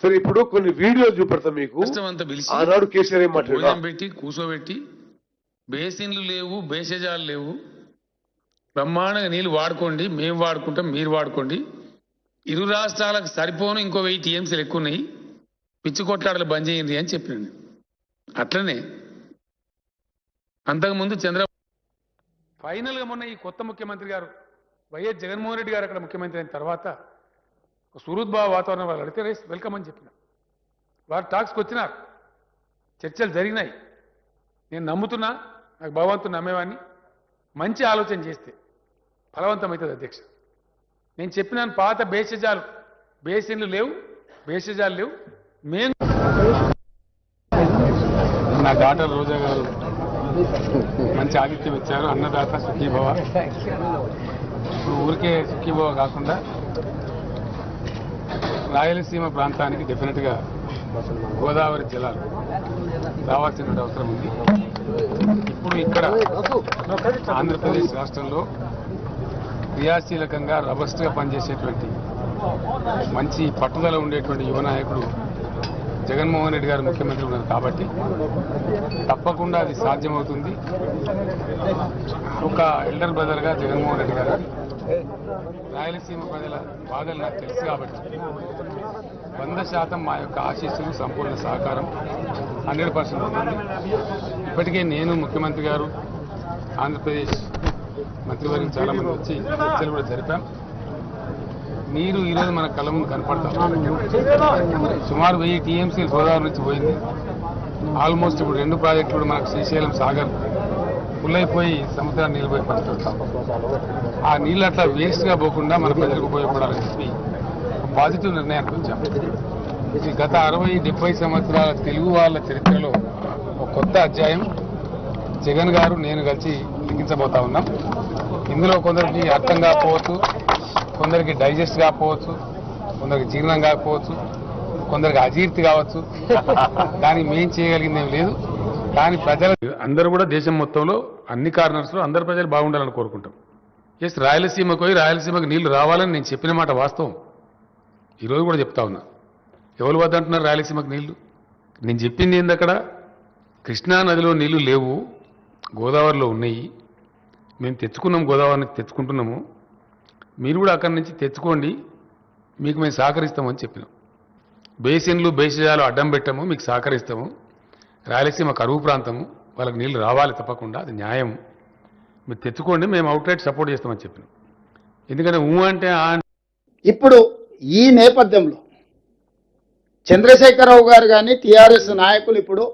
సరే ఇప్పుడు కొన్ని వీడియోలు చూపెడతాం మీకు. ఆనాడు కేసీఆర్ ఏం మాట్లాడారు, పెట్టి కూర్చోబెట్టి బేసిన్లు లేవు, బేసేజాలు లేవు, బ్రహ్మాండంగా నీళ్ళు వాడుకోండి, మేము వాడుకుంటాం, మీరు వాడుకోండి, ఇరు రాష్ట్రాలకు సరిపోను ఇంకో 1000 టీఎంసీలు ఎక్కువ ఉన్నాయి, పిచ్చి కొట్లాటలు బంద్ చేయండి అని చెప్పినండి. అట్లనే అంతకుముందు ఫైనల్గా మొన్న ఈ కొత్త ముఖ్యమంత్రి గారు వైఎస్ జగన్మోహన్ రెడ్డి గారు అక్కడ ముఖ్యమంత్రి అయిన తర్వాత సుహృద్భావ వాతావరణం వాళ్ళు అడిగితే వెల్కమ్ అని చెప్పిన. వారు టాక్స్కి వచ్చినారు, చర్చలు జరిగినాయి. నేను నమ్ముతున్నా, నాకు భగవంతుని నమ్మేవాడిని, మంచి ఆలోచన చేస్తే ఫలవంతమవుతుంది అధ్యక్ష. నేను చెప్పినాను, పాత బేసిన్లు లేవు, బేసిజాలు లేవు. మేము నా డాక్టర్ రోజా గారు మంచి ఆతిథ్యం ఇచ్చారు. అన్నదాత సుఖీభవ. ఊరికే సుఖీభవ కాకుండా రాయలసీమ ప్రాంతానికి డెఫినెట్గా గోదావరి జలాలు రావాల్సిన అవసరం ఉంది. ఇప్పుడు ఇక్కడ ఆంధ్రప్రదేశ్ రాష్ట్రంలో క్రియాశీలకంగా రబస్ట్గా పనిచేసేటువంటి మంచి పట్టుదల ఉండేటువంటి యువ నాయకుడు జగన్మోహన్ రెడ్డి గారు ముఖ్యమంత్రి ఉన్నారు కాబట్టి తప్పకుండా అది సాధ్యమవుతుంది. ఒక ఎల్డర్ బ్రదర్గా జగన్మోహన్ రెడ్డి గారు రాయలసీమ ప్రజల బాధలు నాకు తెలుసు కాబట్టి 100% మా యొక్క ఆశీస్సులు, సంపూర్ణ సహకారం 100% ఉంటుంది. ఇప్పటికే నేను, ముఖ్యమంత్రి గారు, ఆంధ్రప్రదేశ్ మంత్రివర్గం చాలామంది వచ్చి చర్చలు కూడా జరిపాం. నీరు ఈరోజు మన కళ్ళ ముందు కనపడతాం. సుమారు 1000 టీఎంసీలు గోదావరి నుంచి పోయింది. ఆల్మోస్ట్ ఇప్పుడు 2 ప్రాజెక్టులు కూడా మనకు శ్రీశైలం సాగర్ ఫుల్ అయిపోయి సముద్రాన్ని నిలిపోయి పరిస్థితి. ఆ నీళ్ళు అట్లా వేస్ట్గా పోకుండా మన ప్రజలకు ఉపయోగపడాలని చెప్పి పాజిటివ్ నిర్ణయానికి వచ్చాం. ఇది గత 60-70 సంవత్సరాల తెలుగు వాళ్ళ చరిత్రలో ఒక కొత్త అధ్యాయం జగన్ గారు, నేను కలిసి లిఖించబోతా ఉన్నాం. ఇందులో కొందరికి అర్థం కాకపోవచ్చు, కొందరికి డైజెస్ట్ కాకపోవచ్చు, కొందరికి జీర్ణం కాకపోవచ్చు, కొందరికి అజీర్తి కావచ్చు. కానీ మేం చేయగలిగిందేం లేదు. కానీ ప్రజలు అందరూ కూడా దేశం మొత్తంలో అన్ని కార్నర్స్లో అందరు ప్రజలు బాగుండాలని కోరుకుంటాం. ఎస్, రాయలసీమకు పోయి రాయలసీమకు నీళ్లు రావాలని నేను చెప్పిన మాట వాస్తవం. ఈరోజు కూడా చెప్తా ఉన్నా. ఎవరు వద్దంటున్నారు రాయలసీమకు నీళ్లు? నేను చెప్పింది ఏంది, అక్కడ కృష్ణా నదిలో నీళ్లు లేవు, గోదావరిలో ఉన్నాయి. మేము తెచ్చుకున్నాం, గోదావరి నుంచి తెచ్చుకుంటున్నాము, మీరు కూడా అక్కడి నుంచి తెచ్చుకోండి, మీకు మేము సహకరిస్తామని చెప్పినాం. బేసిన్లు, బేసిజాలు అడ్డం పెట్టాము, మీకు సహకరిస్తాము. రాయలసీమ కరువు ప్రాంతము, వాళ్ళకి నీళ్లు రావాలి తప్పకుండా, అది న్యాయం, మీరు తెచ్చుకోండి, మేము అవుట్లెట్ సపోర్ట్ చేస్తామని చెప్పినాం. ఎందుకంటే అంటే ఇప్పుడు ఈ నేపథ్యంలో చంద్రశేఖరరావు గారు కానీ టీఆర్ఎస్ నాయకులు ఇప్పుడు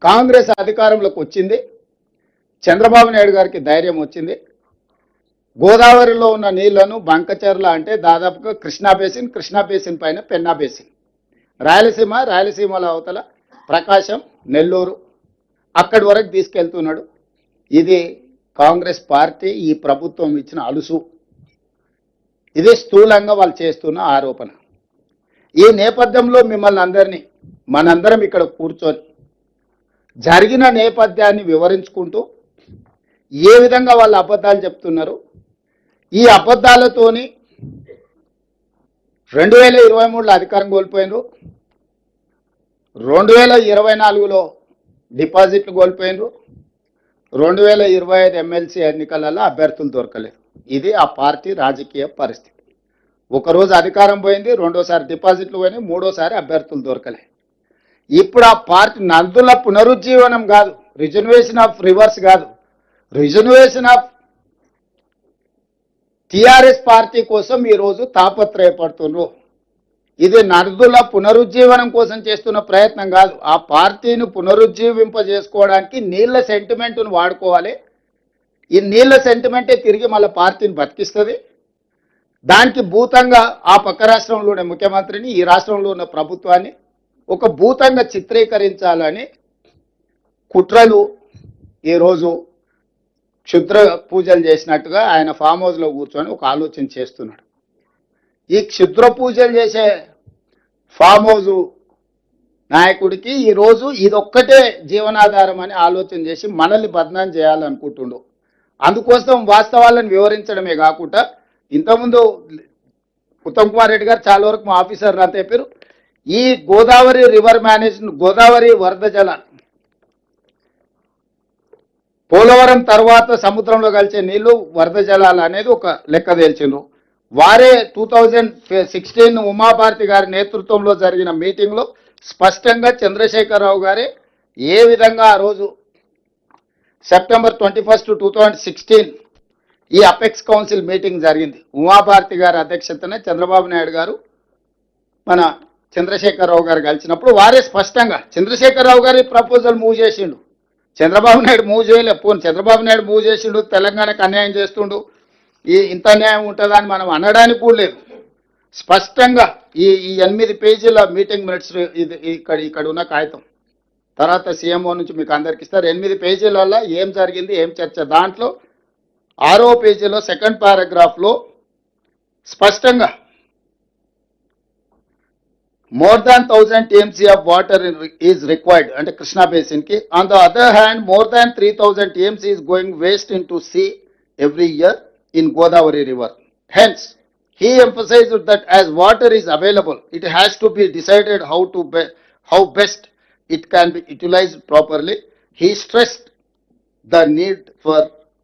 కాంగ్రెస్ అధికారంలోకి వచ్చింది, చంద్రబాబు నాయుడు గారికి ధైర్యం వచ్చింది. గోదావరిలో ఉన్న నీళ్లను బంకచర్ల అంటే దాదాపుగా కృష్ణా బేసిన్ పైన పెన్నా బేసిన్, రాయలసీమల అవతల ప్రకాశం, నెల్లూరు అక్కడి వరకు తీసుకెళ్తున్నాడు. ఇది కాంగ్రెస్ పార్టీ, ఈ ప్రభుత్వం ఇచ్చిన అలుసు. ఇది స్థూలంగా వాళ్ళు చేస్తున్న ఆరోపణ. ఈ నేపథ్యంలో మిమ్మల్ని అందరినీ, మనందరం ఇక్కడ కూర్చొని జరిగిన నేపథ్యాన్ని వివరించుకుంటూ ఏ విధంగా వాళ్ళు అబద్ధాలు చెప్తున్నారు, ఈ అబద్ధాలతోని 2023లో అధికారం కోల్పోయినారు, 2024లో డిపాజిట్లు కోల్పోయినారు, 2025 ఎమ్మెల్సీ ఎన్నికలలో అభ్యర్థులు దొరకలేదు. ఇది ఆ పార్టీ రాజకీయ పరిస్థితి. ఒకరోజు అధికారం పోయింది, రెండోసారి డిపాజిట్లు పోయినాయి, మూడోసారి అభ్యర్థులు దొరకలేదు. ఇప్పుడు ఆ పార్టీ నందుల పునరుజ్జీవనం కాదు, రిజర్వేషన్ ఆఫ్ రివర్స్ కాదు, రిజర్వేషన్ ఆఫ్ టిఆర్ఎస్ పార్టీ కోసం ఈరోజు తాపత్రయపడుతున్నారు. ఇది నర్దుల పునరుజ్జీవనం కోసం చేస్తున్న ప్రయత్నం కాదు. ఆ పార్టీని పునరుజ్జీవింపజేసుకోవడానికి నీళ్ల సెంటిమెంట్ను వాడుకోవాలి. ఈ నీళ్ల సెంటిమెంటే తిరిగి మళ్ళీ పార్టీని బతికిస్తుంది. దానికి భూతంగా ఆ పక్క రాష్ట్రంలోనే ముఖ్యమంత్రిని, ఈ రాష్ట్రంలో ఉన్న ప్రభుత్వాన్ని ఒక భూతంగా చిత్రీకరించాలని కుట్రలు ఈరోజు క్షుద్ర పూజలు చేసినట్టుగా ఆయన ఫామ్ హౌస్లో కూర్చొని ఒక ఆలోచన చేస్తున్నాడు. ఈ క్షుద్ర పూజలు చేసే ఫామ్ హౌస్ నాయకుడికి ఈరోజు ఇదొక్కటే జీవనాధారం అని ఆలోచన చేసి మనల్ని బదనాం చేయాలనుకుంటుండు. అందుకోసం వాస్తవాలను వివరించడమే కాకుండా ఇంతకుముందు ఉత్తమ్ కుమార్ రెడ్డి గారు చాలా వరకు మా ఆఫీసర్లు అంతా చెప్పారు, ఈ గోదావరి రివర్ మేనేజ్మెంట్, గోదావరి వరద జలాలు పోలవరం తర్వాత సముద్రంలో కలిసే నీళ్లు వరద జలాలు అనేది ఒక లెక్క తేల్చిండ్రు. వారే 2016 ఉమాభారతి గారి నేతృత్వంలో జరిగిన మీటింగ్లో స్పష్టంగా చంద్రశేఖరరావు గారే ఏ విధంగా ఆ రోజు సెప్టెంబర్ 21, 2016 ఈ అపెక్స్ కౌన్సిల్ మీటింగ్ జరిగింది. ఉమాభారతి గారి అధ్యక్షతనే చంద్రబాబు నాయుడు గారు మన చంద్రశేఖరరావు గారు కలిసినప్పుడు వారే స్పష్టంగా చంద్రశేఖరరావు గారి ప్రపోజల్ మూవ్ చేసిండు, చంద్రబాబు నాయుడు మూవ్ చేయలే. చంద్రబాబు నాయుడు మూవ్ చేసిండు, తెలంగాణకు అన్యాయం చేస్తుండు, ఇంత అన్యాయం ఉంటుందని మనం అనడానికి కూడా లేదు. స్పష్టంగా ఈ 8 పేజీల మీటింగ్ మినిట్స్ ఇది ఇక్కడ ఉన్న కాగితం తర్వాత సీఎంఓ నుంచి మీకు అందరికి ఇస్తారు. 8 పేజీలలో ఏం జరిగింది, ఏం చర్చ, దాంట్లో 6వ పేజీలో సెకండ్ పారాగ్రాఫ్లో స్పష్టంగా more than 1000 TMC of water is required and Krishna basin ki. On the other hand, more than 3000 TMC is going waste into sea every year in Godavari river. Hence, he emphasized that as water is available, it has to be decided how best it can be utilized properly. He stressed the need for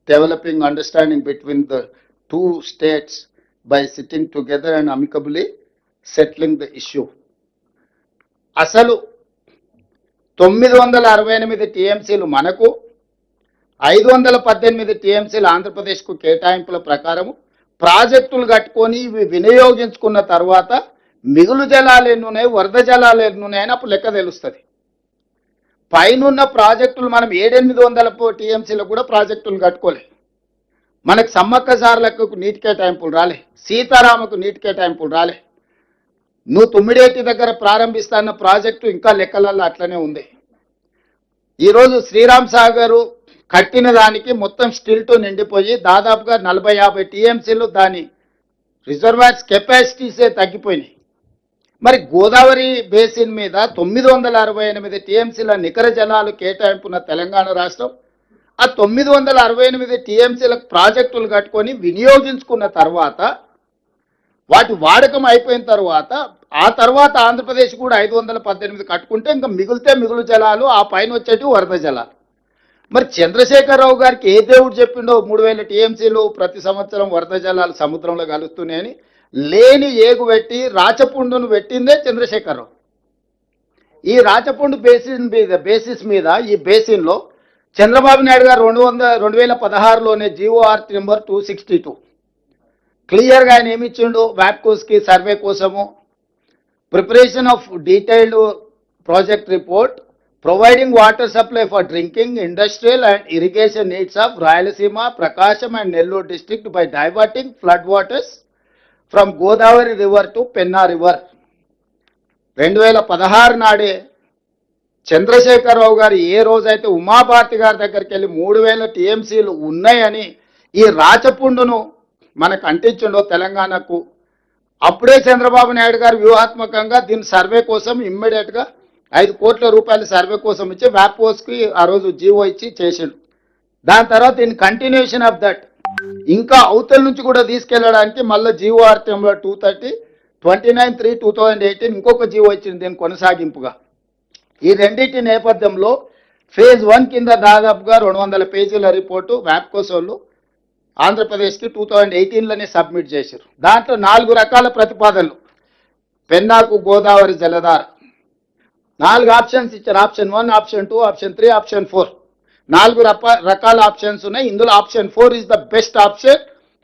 developing understanding between the two states by sitting together and amicably settling the issue. అసలు 968 టీఎంసీలు మనకు, 518 టీఎంసీలు ఆంధ్రప్రదేశ్కు కేటాయింపుల ప్రకారము ప్రాజెక్టులు కట్టుకొని ఇవి వినియోగించుకున్న తర్వాత మిగులు జలాలు ఎన్నున్నాయి, వరద జలాలు ఎన్నున్నాయని అప్పుడు లెక్క తెలుస్తుంది. పైనున్న ప్రాజెక్టులు మనం 700-800 టీఎంసీలకు కూడా ప్రాజెక్టులు కట్టుకోలే. మనకు సమ్మక్క సార్లకు నీటి కేటాయింపులు రాలే, సీతారామకు నీటి కేటాయింపులు రాలే. నువ్వు తుమ్మిడేటి దగ్గర ప్రారంభిస్తాన్న ప్రాజెక్టు ఇంకా లెక్కలలో అట్లనే ఉంది. ఈరోజు శ్రీరామ్ సాగరు కట్టిన దానికి మొత్తం స్టిల్తో నిండిపోయి దాదాపుగా 40-50 టీఎంసీలు దాని రిజర్వాయర్స్ కెపాసిటీసే తగ్గిపోయినాయి. మరి గోదావరి బేసిన్ మీద 968 టీఎంసీల నికర జలాలు కేటాయింపున తెలంగాణ రాష్ట్రం ఆ 968 టీఎంసీల ప్రాజెక్టులు కట్టుకొని వినియోగించుకున్న తర్వాత వాటి వాడకం అయిపోయిన తర్వాత ఆ తర్వాత ఆంధ్రప్రదేశ్ కూడా 518 కట్టుకుంటే ఇంకా మిగులు జలాలు, ఆ పైన వచ్చేటి వరద జలాలు. మరి చంద్రశేఖరరావు గారికి ఏ దేవుడు చెప్పిండో 3000 టీఎంసీలు ప్రతి సంవత్సరం వరద జలాలు సముద్రంలో కలుస్తున్నాయని లేని ఏగు పెట్టి రాచపుండును పెట్టిందే చంద్రశేఖరరావు. ఈ రాచపుండు బేసిస్ మీద ఈ బేసిన్లో చంద్రబాబు నాయుడు గారు 2016లోనే GOR నెంబర్ 262 క్లియర్గా ఆయన ఏమి ఇచ్చిండు, వ్యాప్కోస్కి సర్వే కోసము preparation of detailed project report providing water supply for drinking, industrial and irrigation needs of Rayalaseema, Prakasam and Nellore district by diverting flood waters from Godavari river to Penna river. 2016 నాడే చంద్రశేఖరరావు గారు ఏ రోజైతే ఉమాభారతి గారి దగ్గరికి వెళ్ళి 3000 టీఎంసీలు ఉన్నాయని ఈ రాచపుండును మనకు అంటించిండో తెలంగాణకు, అప్పుడే చంద్రబాబు నాయుడు గారు వ్యూహాత్మకంగా దీని సర్వే కోసం ఇమ్మీడియట్గా 5 కోట్ల రూపాయల సర్వే కోసం ఇచ్చి వ్యాప్కోస్కి ఆ రోజు జీవో ఇచ్చి చేసిండు. దాని తర్వాత ఇన్ కంటిన్యూషన్ ఆఫ్ దట్ ఇంకా అవతల నుంచి కూడా తీసుకెళ్లడానికి మళ్ళీ GOR నెంబర్ 230 29/3/2018 ఇంకొక జీవో ఇచ్చింది దీని కొనసాగింపుగా. ఈ రెండింటి నేపథ్యంలో ఫేజ్ 1 కింద దాదాపుగా 200 పేజీల రిపోర్టు వ్యాప్కోస్ వాళ్ళు ఆంధ్రప్రదేశ్కి 2018లోనే సబ్మిట్ చేశారు. దాంట్లో 4 రకాల ప్రతిపాదనలు, పెన్నాకు గోదావరి జలధార 4 ఆప్షన్స్ ఇచ్చారు. ఆప్షన్ 1, ఆప్షన్ 2, ఆప్షన్ 3, ఆప్షన్ 4 4 రకాల ఆప్షన్స్ ఉన్నాయి. ఇందులో option 4 is the best option.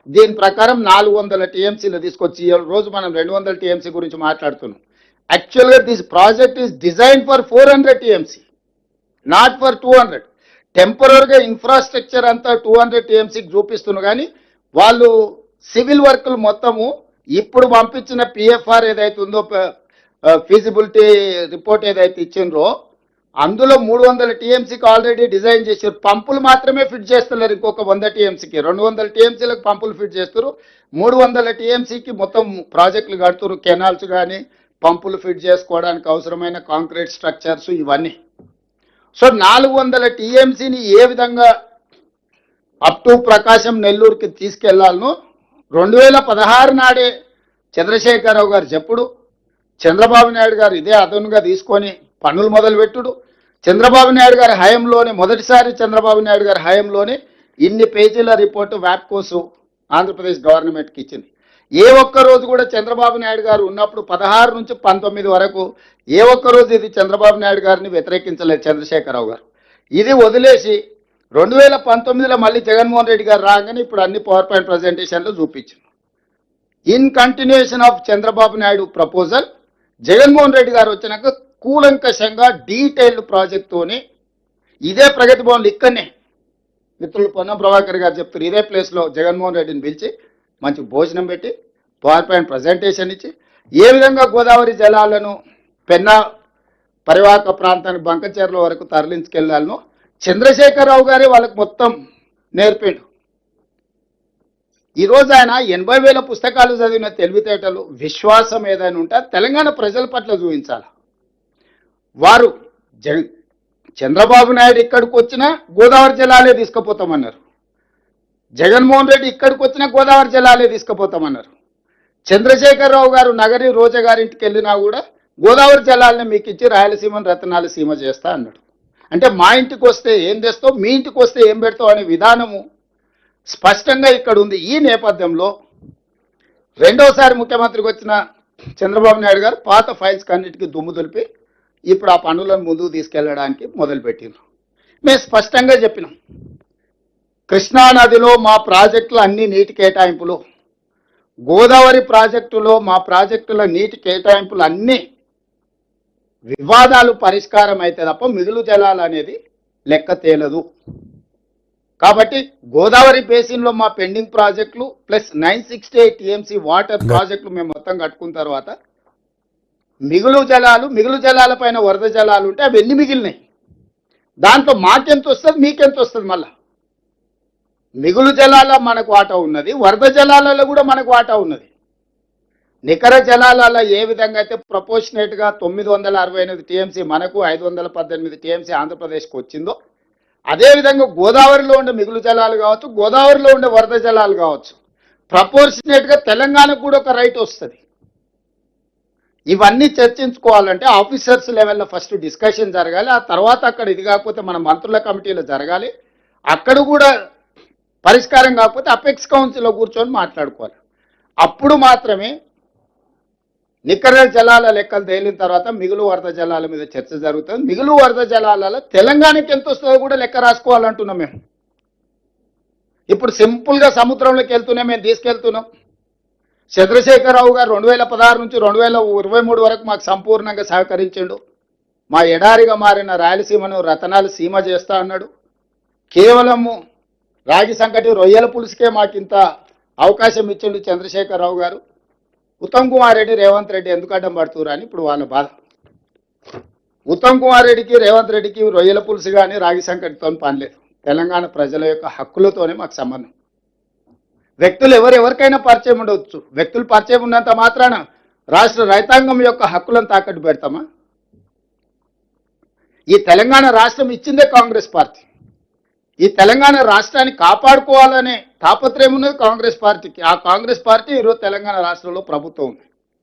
దీని ప్రకారం 400 టీఎంసీలు తీసుకొచ్చి ఈ రోజు మనం 200 టీఎంసీ గురించి మాట్లాడుతున్నాం. యాక్చువల్గా this project is design for 400 TMC, not for 200. టెంపరీగా ఇన్ఫ్రాస్ట్రక్చర్ అంతా 200 టీఎంసీకి చూపిస్తున్నారు, కానీ వాళ్ళు సివిల్ వర్క్లు మొత్తము ఇప్పుడు పంపించిన PFR ఏదైతే ఉందో ఫీజిబిలిటీ రిపోర్ట్ ఏదైతే ఇచ్చిండ్రో అందులో 300 టీఎంసీకి ఆల్రెడీ డిజైన్ చేశారు. పంపులు మాత్రమే ఫిట్ చేస్తున్నారు. ఇంకొక 100 టీఎంసీకి 200 టీఎంసీలకు పంపులు ఫిట్ చేస్తారు. 300 టీఎంసీకి మొత్తం ప్రాజెక్టులు కడుతున్నారు. కెనాల్స్ కానీ పంపులు ఫిట్ చేసుకోవడానికి అవసరమైన కాంక్రీట్ స్ట్రక్చర్స్ ఇవన్నీ. సో 400 టీఎంసీని ఏ విధంగా అప్ టు ప్రకాశం నెల్లూరుకి తీసుకెళ్లాలనో 2016 నాడే చంద్రశేఖరరావు గారు చెప్పుడు చంద్రబాబు నాయుడు గారు ఇదే అదనుగా తీసుకొని పన్నులు మొదలుపెట్టుడు. చంద్రబాబు నాయుడు గారి హయాంలోనే మొదటిసారి చంద్రబాబు నాయుడు గారి హయాంలోనే ఇన్ని పేజీల రిపోర్టు వ్యాప్కోసు ఆంధ్రప్రదేశ్ గవర్నమెంట్కి ఇచ్చింది. ఏ ఒక్క రోజు కూడా చంద్రబాబు నాయుడు గారు ఉన్నప్పుడు 16 నుంచి 19 వరకు ఏ ఒక్క రోజు ఇది చంద్రబాబు నాయుడు గారిని వ్యతిరేకించలేదు చంద్రశేఖరరావు గారు. ఇది వదిలేసి 2019లో మళ్ళీ జగన్మోహన్ రెడ్డి గారు రాగానే ఇప్పుడు అన్ని పవర్ పాయింట్ ప్రజెంటేషన్లు చూపించింది. In continuation of Chandrababu Naidu proposal Jaganmohan Reddy గారు వచ్చినాక కూలంకషంగా డీటెయిల్డ్ ప్రాజెక్ట్తోని ఇదే ప్రగతి భవన్లు ఇక్కడనే మిత్రులు పొన్నం ప్రభాకర్ గారు చెప్తారు, ఇదే ప్లేస్లో జగన్మోహన్ రెడ్డిని పిలిచి మంచి భోజనం పెట్టి పవర్ పాయింట్ ప్రజెంటేషన్ ఇచ్చి ఏ విధంగా గోదావరి జలాలను పెన్నా పరివాహక ప్రాంతానికి బంకచెర్ల వరకు తరలించుకెళ్లాలను చంద్రశేఖరరావు గారే వాళ్ళకు మొత్తం నేర్పాడు. ఈరోజు ఆయన 80,000 పుస్తకాలు చదివిన తెలివితేటలు విశ్వాసం ఏదైనా ఉంటే తెలంగాణ ప్రజల పట్ల చూపించాలి. వారు చంద్రబాబు నాయుడు ఇక్కడికి వచ్చినా గోదావరి జలాలే తీసుకుపోతామన్నారు. జగన్మోహన్ రెడ్డి ఇక్కడికి వచ్చినా గోదావరి జలాలే తీసుకుపోతామన్నారు. చంద్రశేఖరరావు గారు నగరి రోజా గారింటికి వెళ్ళినా కూడా గోదావరి జలాలని మీకు ఇచ్చి రాయలసీమను రతనాల సీమ చేస్తా అన్నాడు. అంటే మా ఇంటికి వస్తే ఏం తెస్తావు, మీ ఇంటికి వస్తే ఏం పెడతావు అనే విధానము స్పష్టంగా ఇక్కడ ఉంది. ఈ నేపథ్యంలో రెండోసారి ముఖ్యమంత్రికి వచ్చిన చంద్రబాబు నాయుడు గారు పాత ఫైల్స్ కన్నిటికీ దుమ్ము దులిపి ఇప్పుడు ఆ పనులను ముందుకు తీసుకెళ్లడానికి మొదలుపెట్టినారు. మేము స్పష్టంగా చెప్పినాం, కృష్ణానదిలో మా ప్రాజెక్టులు అన్ని నీటి కేటాయింపులు, గోదావరి ప్రాజెక్టులో మా ప్రాజెక్టుల నీటి కేటాయింపులు అన్నీ వివాదాలు పరిష్కారం అయితే తప్ప మిగులు జలాలు అనేది లెక్క తేలదు. కాబట్టి గోదావరి బేసిన్లో మా పెండింగ్ ప్రాజెక్టులు ప్లస్ 968 టీఎంసీ వాటర్ ప్రాజెక్టులు మేము మొత్తం కట్టుకున్న తర్వాత మిగులు జలాల పైన వరద జలాలు ఉంటే అవి ఎన్ని మిగిలినాయి, దాంట్లో మాకెంత వస్తుంది మీకెంత వస్తుంది, మళ్ళా మిగులు జలాల మనకు వాటా ఉన్నది, వరద జలాలలో కూడా మనకు వాటా ఉన్నది. నికర జలాలలో ఏ విధంగా అయితే ప్రపోర్షనేట్గా 968 టీఎంసీ మనకు 518 టీఎంసీ ఆంధ్రప్రదేశ్కి వచ్చిందో అదేవిధంగా గోదావరిలో ఉండే మిగులు జలాలు కావచ్చు, గోదావరిలో ఉండే వరద జలాలు కావచ్చు, ప్రపోర్షనేట్గా తెలంగాణకు కూడా ఒక రైట్ వస్తుంది. ఇవన్నీ చర్చించుకోవాలంటే ఆఫీసర్స్ లెవెల్లో ఫస్ట్ డిస్కషన్ జరగాలి. ఆ తర్వాత అక్కడ ఇది కాకపోతే మన మంత్రుల కమిటీలో జరగాలి. అక్కడ కూడా పరిష్కారం కాకపోతే అపెక్స్ కౌన్సిల్లో కూర్చొని మాట్లాడుకోవాలి. అప్పుడు మాత్రమే నికర జలాల లెక్కలు తేలిన తర్వాత మిగులు వరద జలాల మీద చర్చ జరుగుతుంది. మిగులు వరద జలాలలో తెలంగాణకి ఎంత వస్తుందో కూడా లెక్క రాసుకోవాలంటున్నాం మేము. ఇప్పుడు సింపుల్గా సముద్రంలోకి వెళ్తూనే మేము తీసుకెళ్తున్నాం. చంద్రశేఖరరావు గారు 2016 నుంచి 2023 వరకు మాకు సంపూర్ణంగా సహకరించాడు. మా ఎడారిగా మారిన రాయలసీమను రతనాల సీమ చేస్తా అన్నాడు. కేవలము రాగి సంకటి రొయ్యల పులుసుకే మాకు ఇంత అవకాశం ఇచ్చిండు చంద్రశేఖరరావు గారు. ఉత్తమ్ కుమార్ రెడ్డి రేవంత్ రెడ్డి ఎందుకు అడ్డం పడుతున్నారు అని ఇప్పుడు వాళ్ళ బాధ. ఉత్తమ్ కుమార్ రెడ్డికి రేవంత్ రెడ్డికి రొయ్యల పులుసు కానీ రాగి సంకటితో పనిలేదు. తెలంగాణ ప్రజల యొక్క హక్కులతోనే మాకు సంబంధం. వ్యక్తులు ఎవరికైనా పరిచయం ఉండవచ్చు. వ్యక్తులు పరిచయం ఉన్నంత మాత్రాన రాష్ట్ర రైతాంగం యొక్క హక్కులను తాకట్టు పెడతామా? ఈ తెలంగాణ రాష్ట్రం ఇచ్చిందే కాంగ్రెస్ పార్టీ. ఈ తెలంగాణ రాష్ట్రాన్ని కాపాడుకోవాలనే తాపత్రయం ఉన్నది కాంగ్రెస్ పార్టీకి. ఆ కాంగ్రెస్ పార్టీ ఈరోజు తెలంగాణ రాష్ట్రంలో ప్రభుత్వం ఉంది.